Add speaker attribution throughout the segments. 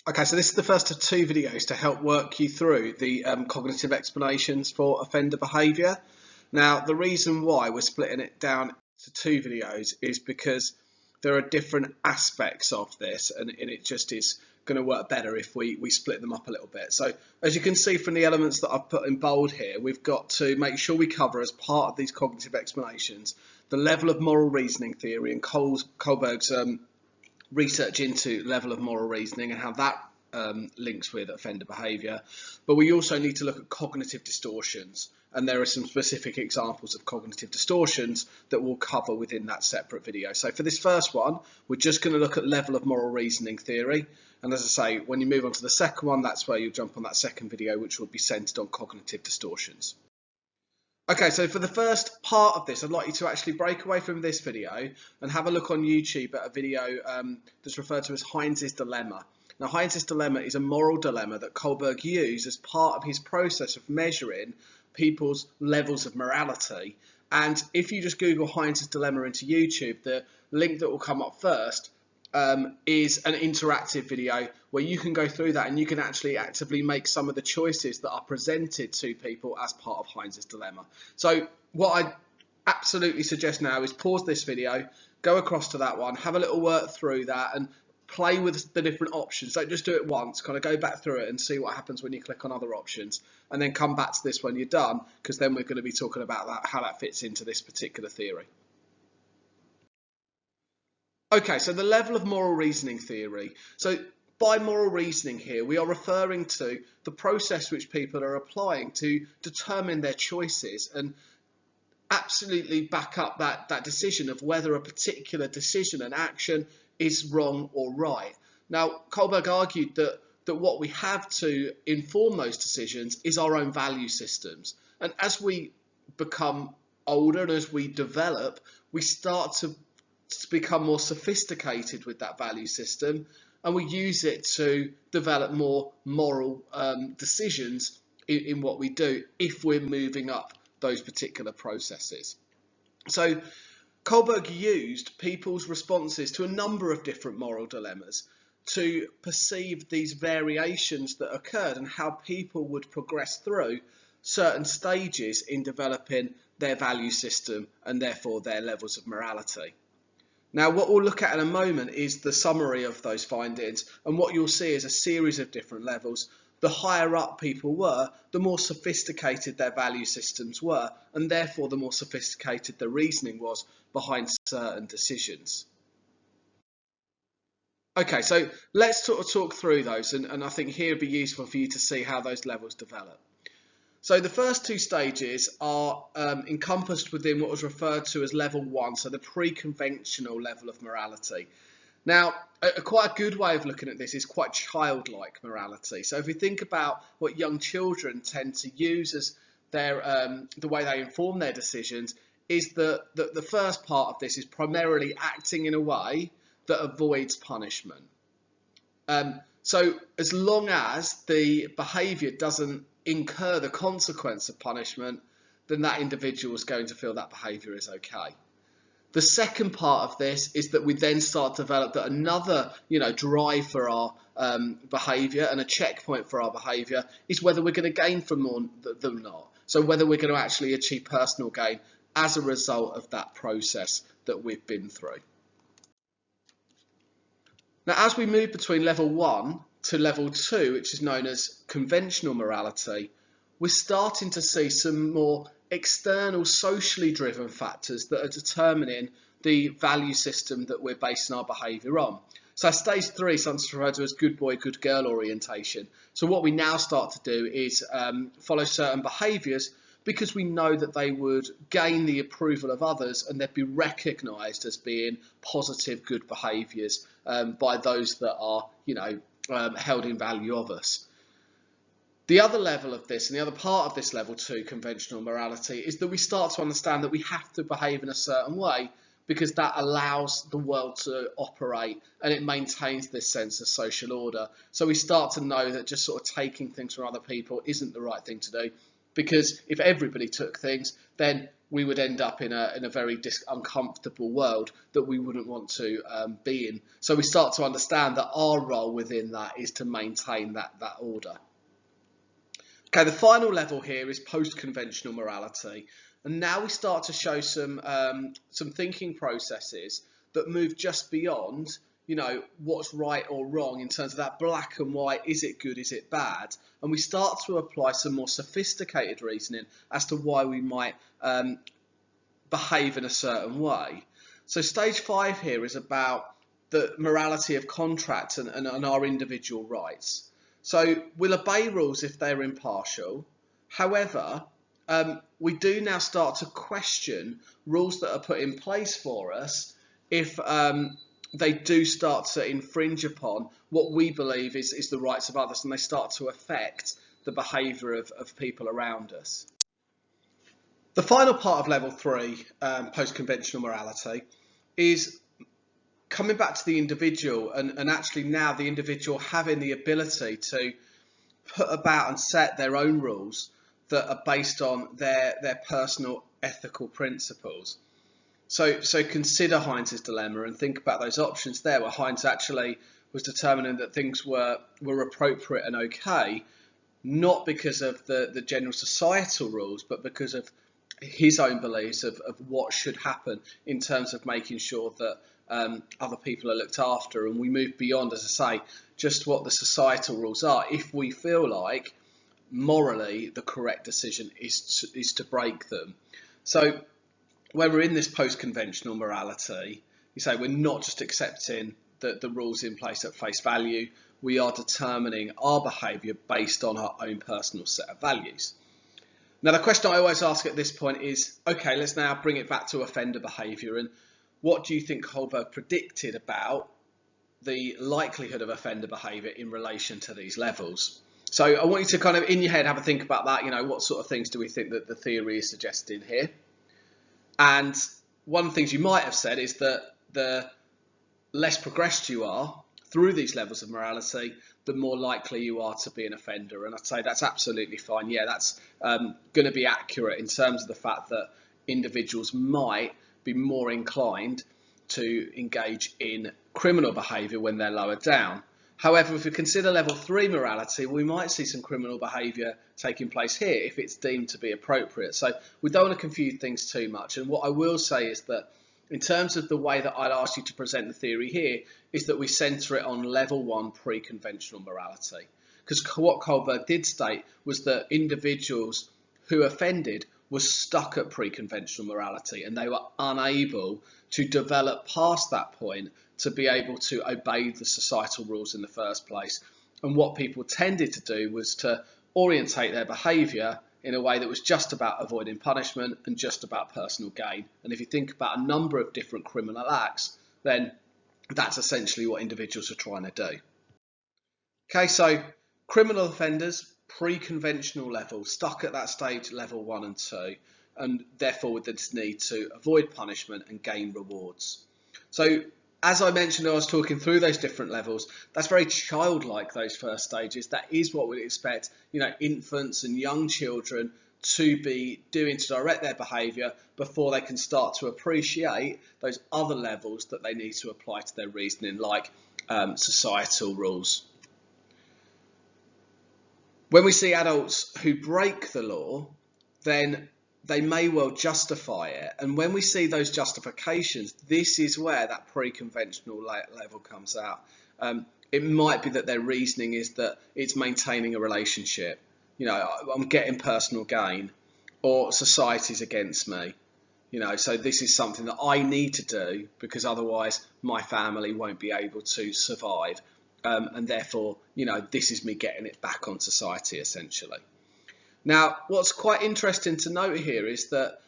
Speaker 1: Okay, so this is the first of two videos to help work you through the cognitive explanations for offender behaviour. Now, the reason why we're splitting it down to two videos is because there are different aspects of this, and it just is going to work better if we split them up a little bit. So, as you can see from the elements that I've put in bold here, we've got to make sure we cover as part of these cognitive explanations the level of moral reasoning theory and Kohlbergs research into level of moral reasoning and how that links with offender behaviour. But we also need to look at cognitive distortions, and there are some specific examples of cognitive distortions that we'll cover within that separate video. So for this first one, we're just going to look at level of moral reasoning theory. And as I say, when you move on to the second one, that's where you'll jump on that second video, which will be centred on cognitive distortions. Okay, so for the first part of this, I'd like you to actually break away from this video and have a look on YouTube at a video that's referred to as Heinz's Dilemma. Now, Heinz's Dilemma is a moral dilemma that Kohlberg used as part of his process of measuring people's levels of morality. And if you just Google Heinz's Dilemma into YouTube, the link that will come up first is an interactive video where you can go through that and you can actually actively make some of the choices that are presented to people as part of Heinz's Dilemma. So what I absolutely suggest now is pause this video, go across to that one, have a little work through that and play with the different options. Don't just do it once, kind of go back through it and see what happens when you click on other options, and then come back to this when you're done, because then we're going to be talking about that, how that fits into this particular theory. Okay, so the level of moral reasoning theory. So by moral reasoning here, we are referring to the process which people are applying to determine their choices and absolutely back up that decision of whether a particular decision and action is wrong or right. Now, Kohlberg argued that what we have to inform those decisions is our own value systems. And as we become older and as we develop, we start to become more sophisticated with that value system, and we use it to develop more moral decisions in what we do if we're moving up those particular processes. So Kohlberg used people's responses to a number of different moral dilemmas to perceive these variations that occurred and how people would progress through certain stages in developing their value system and therefore their levels of morality. Now, what we'll look at in a moment is the summary of those findings, and what you'll see is a series of different levels. The higher up people were, the more sophisticated their value systems were, and therefore the more sophisticated the reasoning was behind certain decisions. Okay, so let's sort of talk through those, and I think here it'd be useful for you to see how those levels develop. So the first two stages are encompassed within what was referred to as level 1, so the pre-conventional level of morality. Now, quite a good way of looking at this is quite childlike morality. So if we think about what young children tend to use as their the way they inform their decisions, is that the first part of this is primarily acting in a way that avoids punishment. So as long as the behaviour doesn't incur the consequence of punishment, then that individual is going to feel that behaviour is okay. The second part of this is that we then start to develop that another, drive for our behaviour and a checkpoint for our behaviour is whether we're going to gain from them not. So whether we're going to actually achieve personal gain as a result of that process that we've been through. Now, as we move between level 1 to level 2, which is known as conventional morality, we're starting to see some more external, socially driven factors that are determining the value system that we're basing our behaviour on. So stage 3 is sometimes referred to as good boy, good girl orientation. So what we now start to do is follow certain behaviours because we know that they would gain the approval of others and they'd be recognised as being positive, good behaviours by those that are, held in value of us. The other level of this, and the other part of this level 2 conventional morality, is that we start to understand that we have to behave in a certain way because that allows the world to operate and it maintains this sense of social order. So we start to know that just sort of taking things from other people isn't the right thing to do, because if everybody took things, then we would end up in a very uncomfortable world that we wouldn't want to be in. So we start to understand that our role within that is to maintain that order. Okay, the final level here is post-conventional morality, and now we start to show some thinking processes that move just beyond, what's right or wrong in terms of that black and white, is it good, is it bad? And we start to apply some more sophisticated reasoning as to why we might behave in a certain way. So stage 5 here is about the morality of contracts and our individual rights. So we'll obey rules if they're impartial. However, we do now start to question rules that are put in place for us if they do start to infringe upon what we believe is the rights of others, and they start to affect the behaviour of people around us. The final part of level 3, post-conventional morality, is coming back to the individual and actually now the individual having the ability to put about and set their own rules that are based on their personal ethical principles. So consider Heinz's dilemma and think about those options there, where Heinz actually was determining that things were appropriate and okay, not because of the general societal rules, but because of his own beliefs of what should happen in terms of making sure that other people are looked after, and we move beyond, as I say, just what the societal rules are if we feel like morally the correct decision is to break them. So when we're in this post-conventional morality, you say we're not just accepting the rules in place at face value, we are determining our behaviour based on our own personal set of values. Now the question I always ask at this point is, okay, let's now bring it back to offender behaviour, and what do you think Kohlberg predicted about the likelihood of offender behaviour in relation to these levels? So I want you to kind of in your head have a think about that, what sort of things do we think that the theory is suggesting here? And one of the things you might have said is that the less progressed you are through these levels of morality, the more likely you are to be an offender. And I'd say that's absolutely fine. Yeah, that's going to be accurate in terms of the fact that individuals might be more inclined to engage in criminal behaviour when they're lower down. However, if we consider level 3 morality, we might see some criminal behaviour taking place here if it's deemed to be appropriate. So we don't want to confuse things too much. And what I will say is that in terms of the way that I'd ask you to present the theory here is that we centre it on level 1 pre-conventional morality. Because what Kohlberg did state was that individuals who offended were stuck at pre-conventional morality and they were unable to develop past that point to be able to obey the societal rules in the first place. And what people tended to do was to orientate their behaviour in a way that was just about avoiding punishment and just about personal gain. And if you think about a number of different criminal acts, then that's essentially what individuals are trying to do. Okay, so criminal offenders, pre-conventional level, stuck at that stage level 1 and 2, and therefore with this need to avoid punishment and gain rewards. So as I mentioned, I was talking through those different levels. That's very childlike, those first stages. That is what we'd expect, infants and young children to be doing to direct their behaviour before they can start to appreciate those other levels that they need to apply to their reasoning, like societal rules. When we see adults who break the law, then they may well justify it. And when we see those justifications, this is where that pre-conventional level comes out. It might be that their reasoning is that it's maintaining a relationship. I'm getting personal gain, or society's against me. So this is something that I need to do because otherwise my family won't be able to survive. And therefore, this is me getting it back on society, essentially. Now, what's quite interesting to note here is that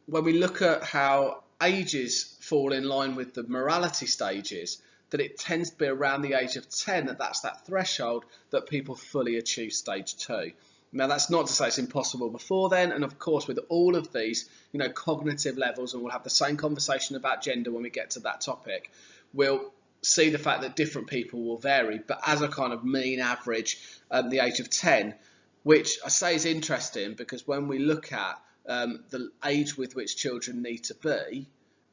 Speaker 1: when we look at how ages fall in line with the morality stages, that it tends to be around the age of 10 that's that threshold that people fully achieve stage 2. Now, that's not to say it's impossible before then, and of course with all of these, cognitive levels, and we'll have the same conversation about gender when we get to that topic, we'll see the fact that different people will vary, but as a kind of mean average, the age of 10, which I say is interesting because when we look at the age with which children need to be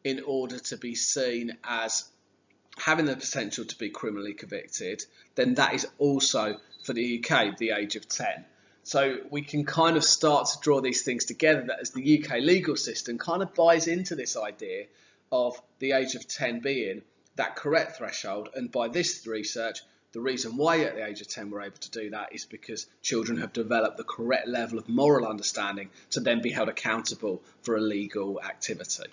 Speaker 1: in order to be seen as having the potential to be criminally convicted, then that is also for the UK the age of 10. So we can kind of start to draw these things together, that as the UK legal system kind of buys into this idea of the age of 10 being that correct threshold. And by this research, the reason why at the age of 10 we're able to do that is because children have developed the correct level of moral understanding to then be held accountable for a legal activity.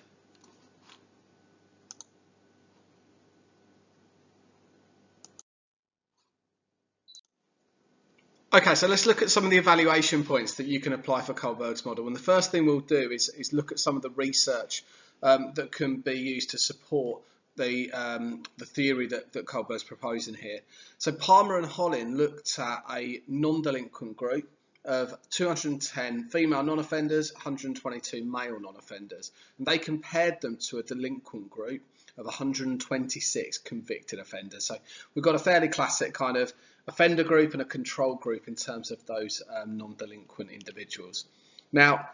Speaker 1: Okay, so let's look at some of the evaluation points that you can apply for Kohlbergs model. And the first thing we'll do is look at some of the research that can be used to support the theory that Kohlberg's proposing here. So Palmer and Hollin looked at a non-delinquent group of 210 female non-offenders, 122 male non-offenders. And they compared them to a delinquent group of 126 convicted offenders. So we've got a fairly classic kind of offender group and a control group in terms of those non-delinquent individuals. Now,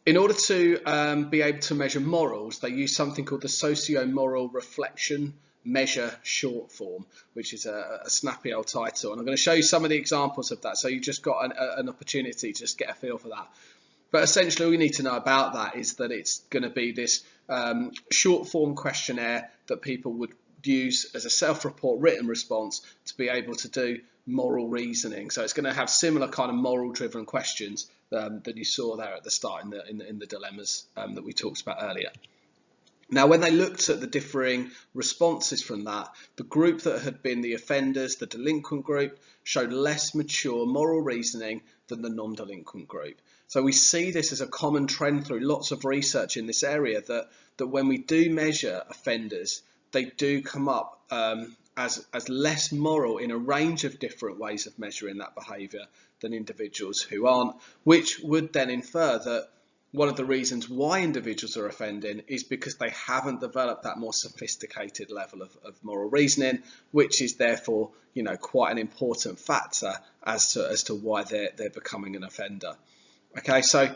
Speaker 1: in order to be able to measure morals, they use something called the socio-moral reflection measure short form, which is a snappy old title. And I'm going to show you some of the examples of that, so you've just got an opportunity to just get a feel for that. But essentially all you need to know about that is that it's going to be this short form questionnaire that people would use as a self-report written response to be able to do moral reasoning. So it's going to have similar kind of moral driven questions that you saw there at the start in the dilemmas that we talked about earlier. Now, when they looked at the differing responses from that, the group that had been the offenders, the delinquent group, showed less mature moral reasoning than the non-delinquent group. So we see this as a common trend through lots of research in this area, that when we do measure offenders, they do come up as less moral in a range of different ways of measuring that behaviour than individuals who aren't, which would then infer that one of the reasons why individuals are offending is because they haven't developed that more sophisticated level of moral reasoning, which is therefore, you know, quite an important factor as to why they're becoming an offender. Okay, so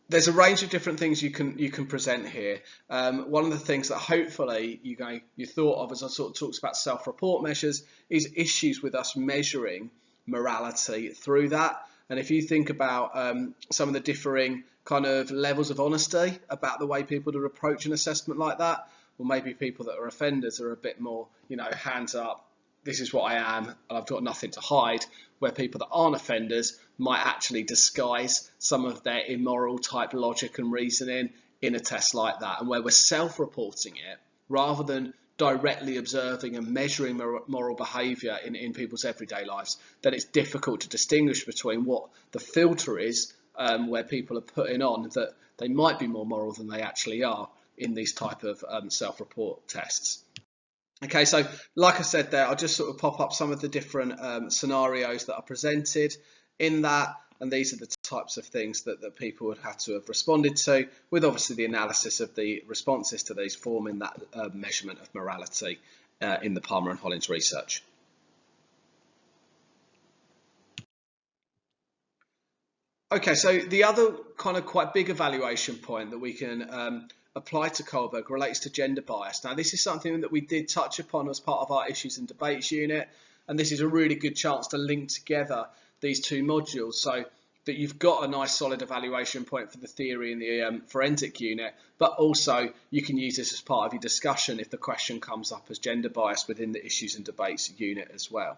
Speaker 1: there's a range of different things you can present here. One of the things that hopefully you thought of as I sort of talks about self-report measures is issues with us measuring morality through that. And if you think about some of the differing kind of levels of honesty about the way people would approach an assessment like that, well, maybe people that are offenders are a bit more, you know, hands up, this is what I am, and I've got nothing to hide, where people that aren't offenders might actually disguise some of their immoral type logic and reasoning in a test like that. And where we're self-reporting it, rather than directly observing and measuring moral behaviour in people's everyday lives, then it's difficult to distinguish between what the filter is, where people are putting on that they might be more moral than they actually are in these type of self-report tests. Okay, so like I said there, I'll just sort of pop up some of the different scenarios that are presented in that, and these are the types of things that people would have to have responded to, with obviously the analysis of the responses to these forming that measurement of morality in the Palmer and Hollin's research. Okay, so the other kind of quite big evaluation point that we can apply to Kohlberg relates to gender bias. Now, this is something that we did touch upon as part of our issues and debates unit, and this is a really good chance to link together these two modules so that you've got a nice solid evaluation point for the theory in the forensic unit, but also you can use this as part of your discussion if the question comes up as gender bias within the issues and debates unit as well.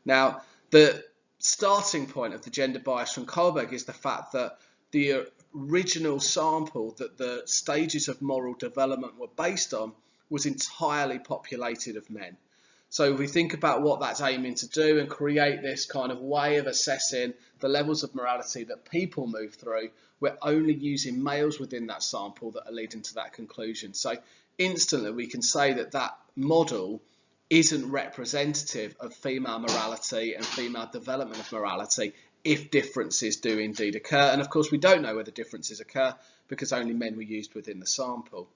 Speaker 1: Now, the starting point of the gender bias from Kohlberg is the fact that the original sample that the stages of moral development were based on was entirely populated of men. So if we think about what that's aiming to do and create this kind of way of assessing the levels of morality that people move through, we're only using males within that sample that are leading to that conclusion. So instantly we can say that that model isn't representative of female morality and female development of morality if differences do indeed occur. And of course we don't know whether differences occur because only men were used within the sample.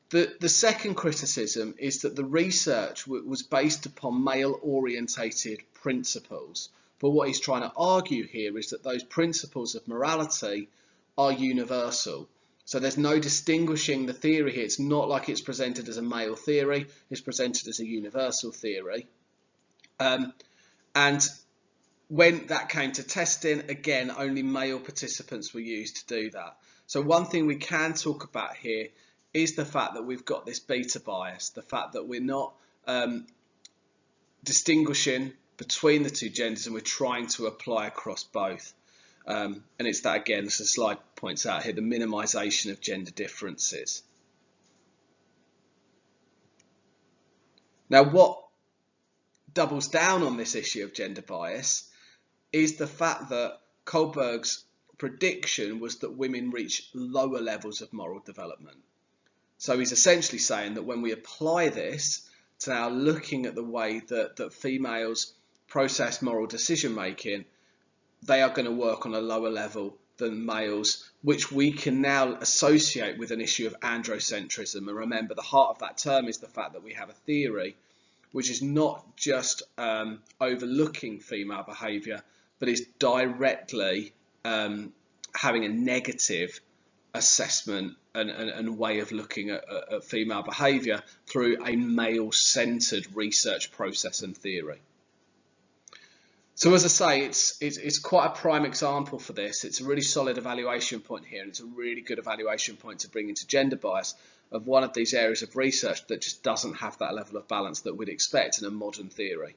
Speaker 1: The second criticism is that the research was based upon male-orientated principles But what he's trying to argue here is that those principles of morality are universal. So there's no distinguishing the theory here. It's not like it's presented as a male theory. It's presented as a universal theory. And when that came to testing, again, only male participants were used to do that. So one thing we can talk about here is the fact that we've got this beta bias, the fact that we're not distinguishing between the two genders and we're trying to apply across both. And it's that, again, as the slide points out here, the minimisation of gender differences. Now, what doubles down on this issue of gender bias is the fact that Kohlbergs' prediction was that women reach lower levels of moral development. So he's essentially saying that when we apply this to now looking at the way that females process moral decision making, they are going to work on a lower level than males, which we can now associate with an issue of androcentrism. And remember, the heart of that term is the fact that we have a theory which is not just overlooking female behaviour, but is directly having a negative assessment and way of looking at female behaviour through a male-centred research process and theory. So as I say, it's quite a prime example for this. It's a really solid evaluation point here, and it's a really good evaluation point to bring into gender bias of one of these areas of research that just doesn't have that level of balance that we'd expect in a modern theory.